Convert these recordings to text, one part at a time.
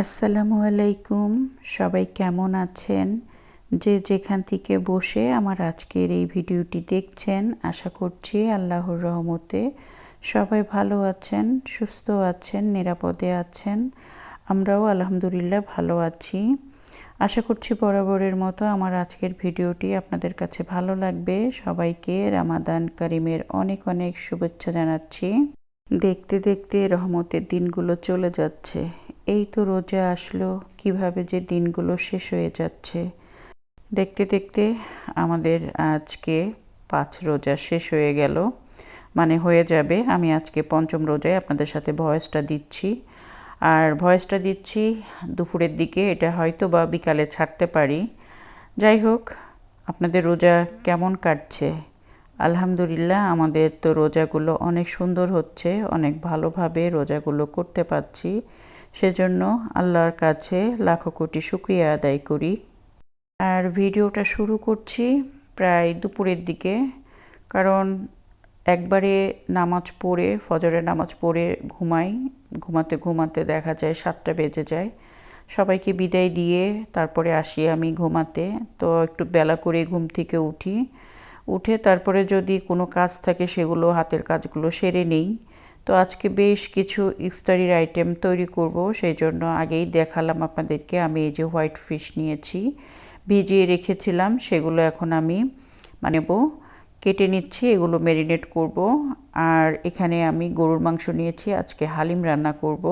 আসসালামু আলাইকুম। সবাই কেমন আছেন? যে যেখান থেকে বসে আমার আজকের এই ভিডিওটি দেখছেন, আশা করছি আল্লাহর রহমতে সবাই ভালো আছেন, সুস্থ আছেন, নিরাপদে আছেন। আমরাও আলহামদুলিল্লাহ ভালো আছি। আশা করছি বরাবরের মতো আমার আজকের ভিডিওটি আপনাদের কাছে ভালো লাগবে। সবাইকে রামাদান কারিমের অনেক অনেক শুভেচ্ছা জানাচ্ছি। দেখতে দেখতে রহমতের দিনগুলো চলে যাচ্ছে। এই তো রোজা আসলো, কিভাবে যে দিনগুলো শেষ হয়ে যাচ্ছে। দেখতে দেখতে আমাদের আজকে 5 রোজা শেষ হয়ে গেল, মানে হয়ে যাবে। আমি আজকে পঞ্চম রোজায় আপনাদের সাথে ভয়েসটা দিচ্ছি, আর ভয়েসটা দিচ্ছি দুপুরের দিকে। এটা হয়তো বা বিকালে ছাড়তে পারি। যাই হোক, আপনাদের রোজা কেমন কাটছে? আলহামদুলিল্লাহ, আমাদের তো রোজাগুলো অনেক সুন্দর হচ্ছে, অনেক ভালোভাবে রোজাগুলো করতে পারছি। সেজন্য আল্লাহর কাছে লাখো কোটি শুকরিয়া আদায় করি। আর ভিডিওটা শুরু করছি প্রায় দুপুরের দিকে, কারণ একবারে নামাজ পড়ে, ফজরের নামাজ পড়ে ঘুমাতে ঘুমাতে দেখা যায় 7টা বেজে যায়। সবাইকে বিদায় দিয়ে তারপরে আসি আমি ঘুমাতে। তো একটু বেলা করে ঘুম থেকে উঠে তারপরে যদি কোনো কাজ থাকে সেগুলো, হাতের কাজগুলো সেরে নেই। তো আজকে বেশ কিছু ইফতারির আইটেম তৈরি করব, সেই জন্য আগেই দেখালাম আপনাদেরকে। আমি এই যে হোয়াইট ফিশ নিয়েছি, ভিজিয়ে রেখেছিলাম, সেগুলো এখন আমি কেটে নিচ্ছি, এগুলো ম্যারিনেট করব। আর এখানে আমি গরুর মাংস নিয়েছি, আজকে হালিম রান্না করব।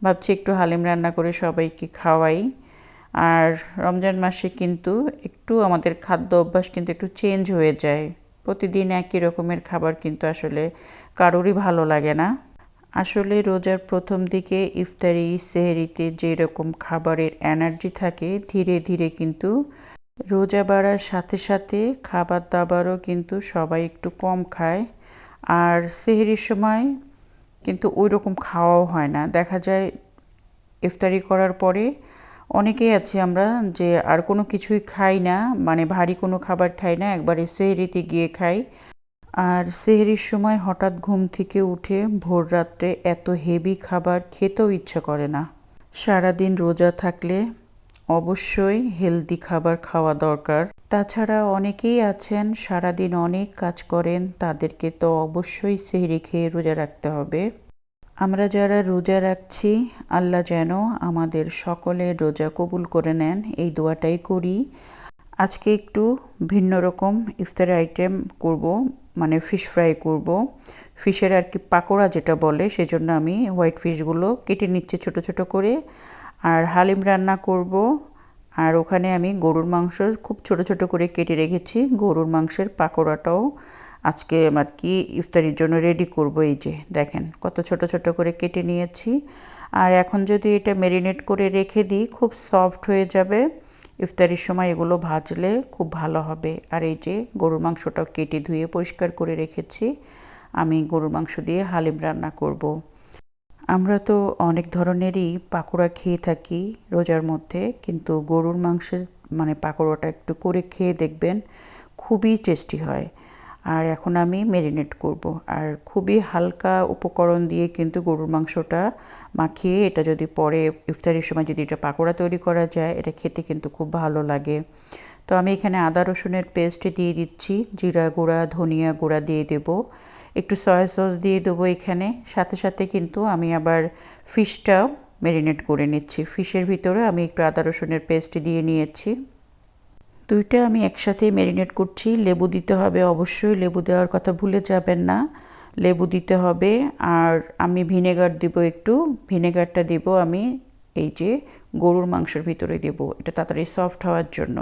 ভাবছি একটু হালিম রান্না করে সবাইকে খাওয়াই। আর রমজান মাসে কিন্তু একটু আমাদের খাদ্য অভ্যাস কিন্তু একটু চেঞ্জ হয়ে যায়। প্রতিদিন একই রকমের খাবার কিন্তু আসলে কারোরই ভালো লাগে না। আসলে রোজার প্রথম দিকে ইফতারি সেহরিতে যেরকম খাবারের এনার্জি থাকে, ধীরে ধীরে কিন্তু রোজা বাড়ার সাথে সাথে খাবার দাবারও কিন্তু সবাই একটু কম খায়। আর সেহরির সময় কিন্তু ওই রকম খাওয়াও হয় না। দেখা যায় ইফতারি করার পরে অনেকেই আছে আমরা যে আর কোনো কিছুই খাই না, মানে ভারী কোনো খাবার খাই না, একবারে সেহরিতে গিয়ে খাই। আর সেহরির সময় হঠাৎ ঘুম থেকে উঠে ভোর রাত্রে এত হেভি খাবার খেতেও ইচ্ছা করে না। সারাদিন রোজা থাকলে অবশ্যই হেলদি খাবার খাওয়া দরকার। তাছাড়া অনেকেই আছেন সারাদিন অনেক কাজ করেন, তাদেরকে তো অবশ্যই সেহরি খেয়ে রোজা রাখতে হবে। আমরা যারা রোজা রাখছি, আল্লাহ যেন আমাদের সকলের রোজা কবুল করে নেন, এই দোয়াটাই করি। আজকে একটু ভিন্ন রকম ইফতার আইটেম করব, মানে ফিশ ফ্রাই করব। ফিশের আর কি পাকোড়া যেটা বলে, সেজন্য আমি হোয়াইট ফিশগুলো কেটে নিচ্ছি ছোট ছোট করে। আর হালিম রান্না করব। আর ওখানে আমি গরুর মাংস খুব ছোট ছোট করে কেটে রেখেছি, গরুর মাংসের পাকোড়াটাও আজকে আর কি ইফতারির জন্য রেডি করব। এই যে দেখেন কত ছোট ছোট করে কেটে নিয়েছি। আর এখন যদি এটা ম্যারিনেট করে রেখে দিই, খুব সফট হয়ে যাবে। ইফতারির সময় এগুলো ভাজলে খুব ভালো হবে। আর এই যে গরুর মাংসটাও কেটে ধুয়ে পরিষ্কার করে রেখেছি, আমি গরুর মাংস দিয়ে হালিম রান্না করব। আমরা তো অনেক ধরনেরই পাকোড়া খেয়ে থাকি রোজার মধ্যে, কিন্তু গরুর মাংসের পাকোড়াটা একটু করে খেয়ে দেখবেন, খুবই টেস্টি হয়। আর এখন আমি ম্যারিনেট করব। আর খুবই হালকা উপকরণ দিয়ে কিন্তু গরুর মাংসটা মাখিয়ে, এটা যদি পরে ইফতারির সময় যদি এটা পাকোড়া তৈরি করা যায়, এটা খেতে কিন্তু খুব ভালো লাগে। তো আমি এখানে আদা রসুনের পেস্ট দিয়ে দিচ্ছি, জিরা গুঁড়া, ধনিয়া গুঁড়া দিয়ে দেবো, একটু সয়া সস দিয়ে দেবো এখানে। সাথে সাথে কিন্তু আমি আবার ফিশটাও ম্যারিনেট করে নিচ্ছি। ফিশের ভিতরে আমি একটু আদা রসুনের পেস্ট দিয়ে নিয়েছি। দুইটা আমি একসাথে ম্যারিনেট করছি। লেবু দিতে হবে অবশ্যই, লেবু দেওয়ার কথা ভুলে যাবেন না, লেবু দিতে হবে। আর আমি ভিনেগার দিব একটু, ভিনেগারটা দিব আমি এই যে গরুর মাংসের ভিতরে দেব, এটা তাড়াতাড়ি সফট হওয়ার জন্য।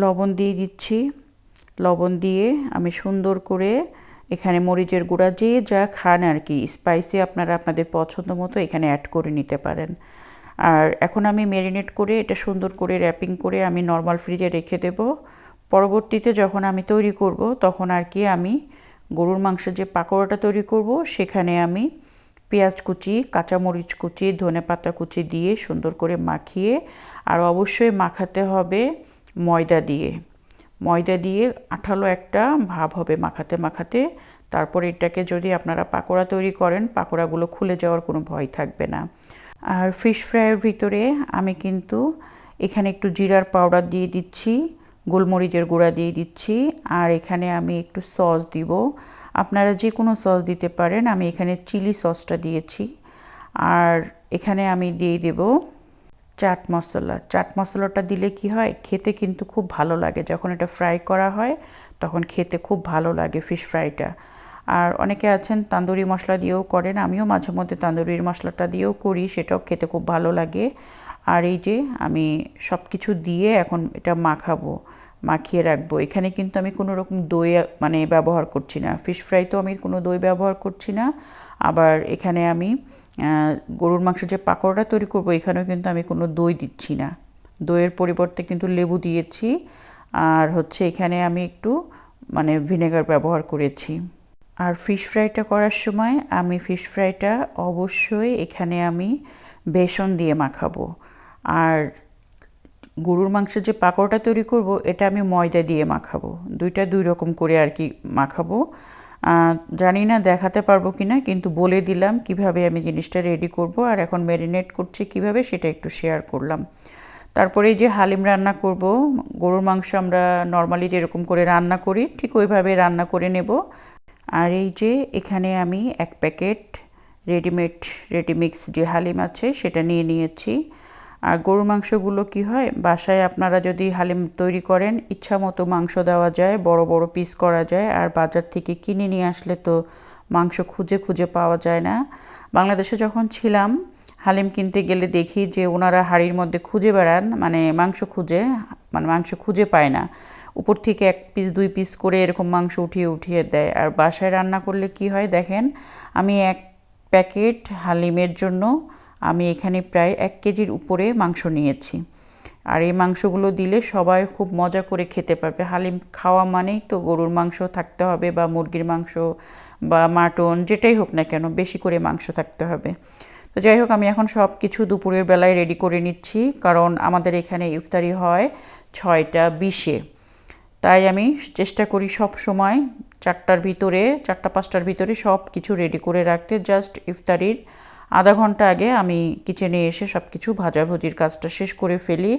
লবণ দিয়ে দিচ্ছি, লবণ দিয়ে আমি সুন্দর করে এখানে মরিচের গুঁড়া যে যা খান আর কি, স্পাইসি আপনারা আপনাদের পছন্দ মতো এখানে অ্যাড করে নিতে পারেন। আর এখন আমি ম্যারিনেট করে এটা সুন্দর করে র্যাপিং করে আমি নর্মাল ফ্রিজে রেখে দেব। পরবর্তীতে যখন আমি তৈরি করব, তখন আর কি আমি গরুর মাংসের যে পাকোড়াটা তৈরি করব, সেখানে আমি পেঁয়াজ কুচি, কাঁচামরিচ কুচি, ধনেপাতা কুচি দিয়ে সুন্দর করে মাখিয়ে, আর অবশ্যই মাখাতে হবে ময়দা দিয়ে। ময়দা দিয়ে আঠালো একটা ভাব হবে মাখাতে মাখাতে। তারপর এটাকে যদি আপনারা পাকোড়া তৈরি করেন, পাকোড়াগুলো খুলে যাওয়ার কোনো ভয় থাকবে না। আর ফিশ ফ্রাইয়ের ভিতরে আমি কিন্তু এখানে একটু জিরার পাউডার দিয়ে দিচ্ছি, গোলমরিচের গুঁড়া দিয়ে দিচ্ছি, আর এখানে আমি একটু সস দিব। আপনারা যে কোনো সস দিতে পারেন, আমি এখানে চিলি সসটা দিয়েছি। আর এখানে আমি দিয়ে দেব চাট মশলা। চাট মশলাটা দিলে কি হয়, খেতে কিন্তু খুব ভালো লাগে। যখন এটা ফ্রাই করা হয় তখন খেতে খুব ভালো লাগে ফিশ ফ্রাইটা। আর অনেকে আছেন তান্দুরি মশলা দিয়েও করেন, আমিও মাঝে মধ্যে তান্দুরির মশলাটা দিয়েও করি, সেটাও খেতে খুব ভালো লাগে। আর এই যে আমি সব কিছু দিয়ে এখন এটা মাখিয়ে রাখবো। এখানে কিন্তু আমি কোনো রকম দই মানে ব্যবহার করছি না, ফিশ ফ্রাই তো আমি কোনো দই ব্যবহার করছি না। আবার এখানে আমি গরুর মাংসের যে পাকোড়াটা তৈরি করব, এখানেও কিন্তু আমি কোনো দই দিচ্ছি না, দইয়ের পরিবর্তে কিন্তু লেবু দিয়েছি। আর হচ্ছে এখানে আমি একটু মানে ভিনেগার ব্যবহার করেছি। আর ফিশ ফ্রাইটা করার সময় আমি ফিশ ফ্রাইটা অবশ্যই এখানে আমি বেসন দিয়ে মাখাবো। আর গরুর মাংসের যে পাকোড়াটা তৈরি করব, এটা আমি ময়দা দিয়ে মাখাবো। দুইটা দুই রকম করে আর কি মাখাবো। জানি না দেখাতে পারবো কি না, কিন্তু বলে দিলাম কিভাবে আমি জিনিসটা রেডি করব। আর এখন ম্যারিনেট করছি কিভাবে, সেটা একটু শেয়ার করলাম। তারপরে এই যে হালিম রান্না করব, গরুর মাংস আমরা নর্মালি যেরকম করে রান্না করি ঠিক ওইভাবে রান্না করে নেব। আর এই যে এখানে আমি 1 প্যাকেট রেডিমিক্স যে হালিম আছে সেটা নিয়ে নিয়েছি। আর গরুর মাংসগুলো কি হয়, বাসায় আপনারা যদি হালিম তৈরি করেন ইচ্ছা মতো মাংস দেওয়া যায়, বড় বড় পিস করা যায়। আর বাজার থেকে কিনে নিয়ে আসলে তো মাংস খুঁজে খুঁজে পাওয়া যায় না। বাংলাদেশে যখন ছিলাম হালিম কিনতে গেলে দেখি যে ওনারা হাঁড়ির মধ্যে খুঁজে বেড়ান, মানে মাংস খুঁজে পায় না। উপর থেকে 1 পিস 2 পিস করে এরকম মাংস উঠিয়ে উঠিয়ে দেয়। আর বাসায় রান্না করলে কি হয় দেখেন, আমি 1 প্যাকেট হালিমের জন্য আমি এখানে প্রায় 1 কেজির উপরে মাংস নিয়েছি। আর এই মাংসগুলো দিলে সবাই খুব মজা করে খেতে পারবে। হালিম খাওয়া মানেই তো গরুর মাংস থাকতে হবে, বা মুরগির মাংস বা মাটন, যেটাই হোক না কেন বেশি করে মাংস থাকতে হবে। তো যাই হোক, আমি এখন সব কিছু দুপুরের বেলায় রেডি করে নিচ্ছি, কারণ আমাদের এখানে ইফতারি হয় 6টা 20-এ। তাই আমি চেষ্টা করি সব সময় 4টা 5টার ভিতরে সব কিছু রেডি করে রাখতে। জাস্ট ইফতারির আধা ঘন্টা আগে আমি কিচেনে এসে সব কিছু ভাজাভুজির কাজটা শেষ করে ফেলি।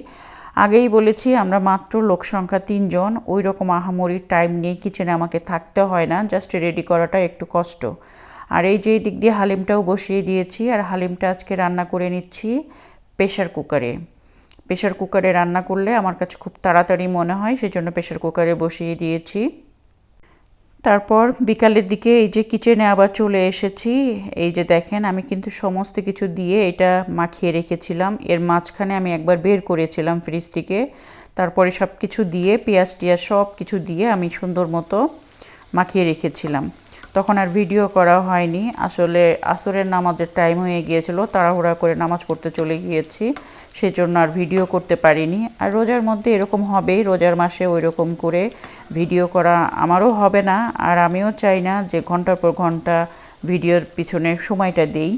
আগেই বলেছি আমরা মাত্র লোক সংখ্যা 3 জন, ওই রকম আহামরি টাইম নিয়ে কিচেনে আমাকে থাকতে হয় না, জাস্ট রেডি করাটা একটু কষ্ট। আর এই যে দিক দিয়ে হালিমটাও বসিয়ে দিয়েছি। আর হালিমটা আজকে রান্না করে নিচ্ছি প্রেশার কুকারে রান্না করলে আমার কাছে খুব তাড়াতাড়ি মনে হয়, সেজন্য প্রেশার কুকারে বসিয়ে দিয়েছি। তারপর বিকালের দিকে এই যে কিচেনে আবার চলে এসেছি। এই যে দেখেন, আমি কিন্তু সমস্ত কিছু দিয়ে এটা মাখিয়ে রেখেছিলাম। এর মাঝখানে আমি একবার বের করেছিলাম ফ্রিজ থেকে। তারপরে সব কিছু দিয়ে পেঁয়াজ টিয়াজ সব কিছু দিয়ে আমি সুন্দর মতো মাখিয়ে রেখেছিলাম। তখন আর ভিডিও করা হয়নি, আসলে আসরের নামাজের টাইম হয়ে গিয়েছিল, তাড়াহুড়া করে নামাজ পড়তে চলে গিয়েছি, সেজন্য আর ভিডিও করতে পারিনি। আর রোজার মধ্যে এরকম হবেই, রোজার মাসে ওই রকম করে ভিডিও করা আমারও হবে না। আর আমিও চাই না যে ঘন্টার পর ঘন্টা ভিডিওর পিছনে সময়টা দেই।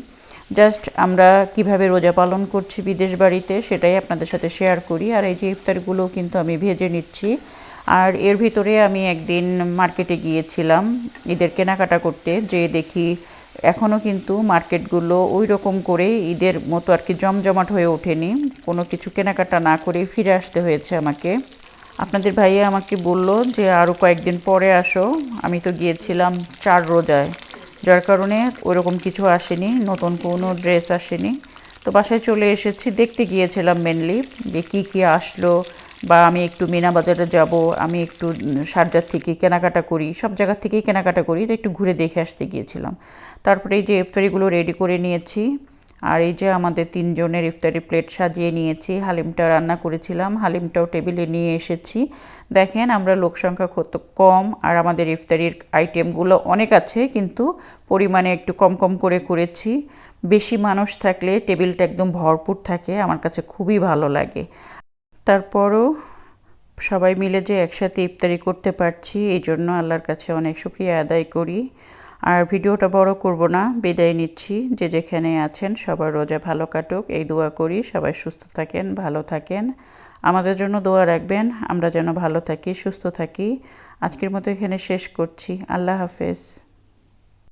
জাস্ট আমরা কিভাবে রোজা পালন করছি বিদেশ বাড়িতে সেটাই আপনাদের সাথে শেয়ার করি। আর এই যে ইফতারগুলো কিন্তু আমি ভেজে নিচ্ছি। আর এর ভিতরে আমি একদিন মার্কেটে গিয়েছিলাম ঈদের কেনাকাটা করতে, যে দেখি এখনও কিন্তু মার্কেটগুলো ওই রকম করে ঈদের মতো আর কি জমজমাট হয়ে ওঠেনি। কোনো কিছু কেনাকাটা না করেই ফিরে আসতে হয়েছে আমাকে। আপনাদের ভাইয়া আমাকে বলল যে আরও কয়েকদিন পরে আসো। আমি তো গিয়েছিলাম 4 রোজায়, যার কারণে ওইরকম কিছু আসেনি, নতুন কোনো ড্রেস আসেনি। তো বাসায় চলে এসেছি, দেখতে গিয়েছিলাম মেনলি যে কী কী আসলো, বা আমি একটু মিনা বাজারে যাব, আমি একটু শারজার থেকে কেনাকাটা করি, সব জায়গা থেকেই কেনাকাটা করি, তো একটু ঘুরে দেখে আসতে গিয়েছিলাম। তারপরে এই যে ইফতারিগুলো রেডি করে নিয়েছি। আর এই যে আমাদের 3 জনের ইফতারি প্লেট সাজিয়ে নিয়েছি। হালিমটা রান্না করেছিলাম, হালিমটাও টেবিলে নিয়ে এসেছি। দেখেন আমরা লোক সংখ্যা কত কম, আর আমাদের ইফতারির আইটেমগুলো অনেক আছে, কিন্তু পরিমাণে একটু কম কম করে করেছি। বেশি মানুষ থাকলে টেবিলটা একদম ভরপুর থাকে, আমার কাছে খুবই ভালো লাগে। তারপরও সবাই মিলে যে একসাথে ইফতারি করতে পারছি, এই জন্য আল্লাহর কাছে অনেক শুকরিয়া আদায় করি। আর ভিডিওটা বড় করব না, বিদায় নিচ্ছি। যে যেখানে আছেন সবার রোজা ভালো কাটুক এই দোয়া করি। সবাই সুস্থ থাকেন, ভালো থাকেন, আমাদের জন্য দোয়া রাখবেন, আমরা যেন ভালো থাকি, সুস্থ থাকি। আজকের মতো এখানে শেষ করছি। আল্লাহ হাফেজ।